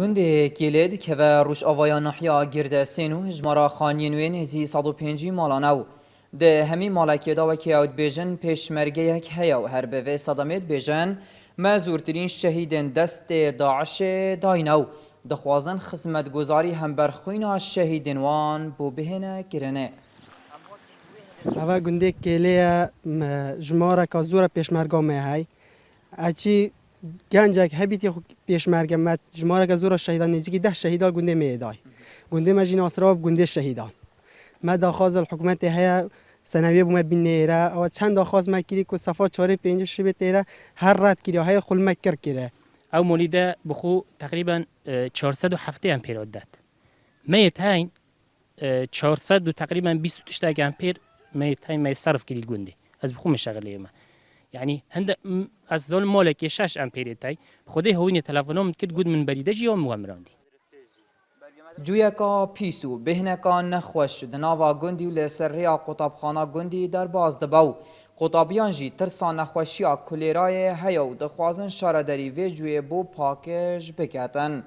گنده کلید که و روش آوایا نحیا گرده سینو هجمارا خانین وین هزی 105 مالانو ده همی مالکی دا و که اوت بیجن پیشمرگه یک هیا و هر به صدمت بیجن مزورترین شهیدن دست داعش داینو دخوازن خدمت گزاری هم برخوین شهیدن وان بو بهنه گرنه اول گنده کلیه جماره که زور پیشمرگه می های اچی گنجک هبیتی پیشمرگه مت جماره که زور شهیدان نزدیکی 10 شهیدان گنده می دای گنده مجین آسراب گنده شهیدان ما داخواز الحکومت های سنویه بوم بینیره و چند داخواز مکری که صفات 4 5 شب تیره هر رد کری های خل مکر کره او مولیده بخو تقریبا 407 امپیر داد میت هاین 400 و تقریبا 20 امپیر میت هاین می صرف کلی گنده از بخو مشغله ما يعني هند از ظل مالك 6 امپیر تای خوده هوین تلفنم کد گود من بریده جیام مغامراندی جویکا پیسو بهنکا نخوش دناوا گندی و لسریا قطابخانه گندی در باز دباو قطابیان جی ترسان نخوشیا کلیرای هیو دخوازن شاردری و جوی بو پاکش بکتن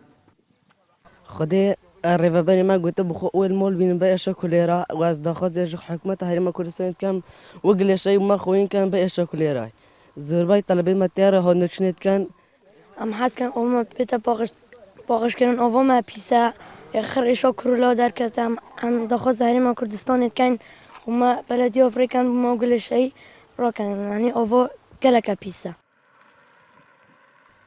خده الريفاباني ما قلت بخو اول مول بين بقى كوليرا واز داخل حكومه هرم كردستان كان وقل شيء ما خوين كان بقى كوليرا زورباي طلبي ما تيار هو نشنت كان ام حس كان اوما بيتا باقش كان اوما بيسا اخر ايشا كرولا در كتم ام داخل هرم كردستان كان هما بلدي افريكان ما وقل شيء را كان يعني اوو كلك بيسا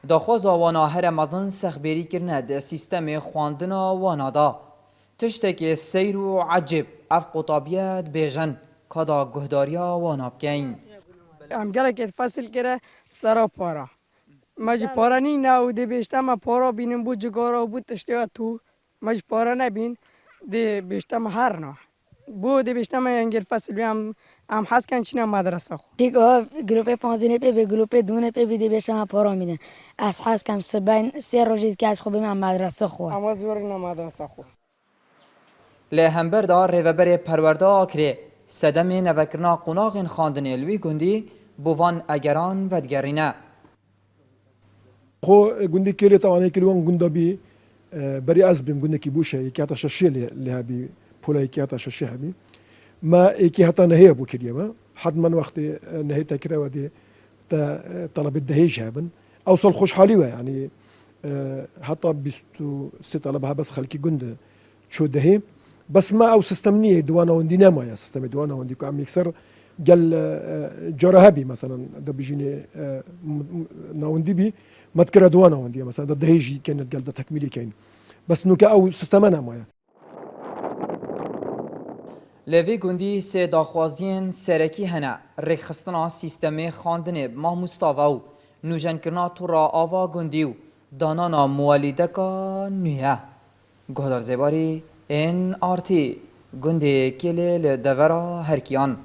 داخواز وانا هر مزن سخبری کرنه ده سیستم خواندنا وانا دا تشتک سیر و عجب اف قطابیت بیجن کدا گهداریا وانا بکین ام گله که فصل کره سرا پارا مج پارا نی نه ده بیشتم پارا بینم بود جگارا بود تشتیا تو مج پارا نبین ده بیشتم هر نه بود بیشتم انگل فصل بیام ام حس کن چینا مدرسه خو دیگه گروپ 15 به گروپ 2 به بیده بشم پارا مینه از حس کم سبین 3 روزی که از خوب من مدرسه خو اما زور نه مدرسه خو لهمبر دا ریوبر پرورده آکره صدم نوکرنا قناغ خواندن الوی گندی بوان اگران ودگرینه خو گندی کلی طبعا کلوان گندا بی بری از بیم گندی کی بوشه یکی حتی ششه له بی پولا یکی حتی ششه بی ما یکی حتی نهیه بو کلیه ما حد من وقت نهیه تکره ودی تا طلب الدهيج هابن اوصل خوش حالي يعني حتى 26 طلبها بس خلكي جند شو دهي بس ما او سيستمنيه دوانا وندي نما يا سيستم دوانا وندي عم يكسر قال جرهبي مثلا ده بيجيني ناوندي بي ما تكره دوانا وندي مثلا ده دهيج كان قال ده تكميلي كاين بس نو او سيستمنا ما لوی گندی سه داخوازین سرکی هنه رخصتنا سیستم خواندن ماه مستاواو نوجن کرنا تو را آوا گندیو دانانا موالیده کا نیه گهدار زباری این آرتی گندی کلی لدورا هرکیان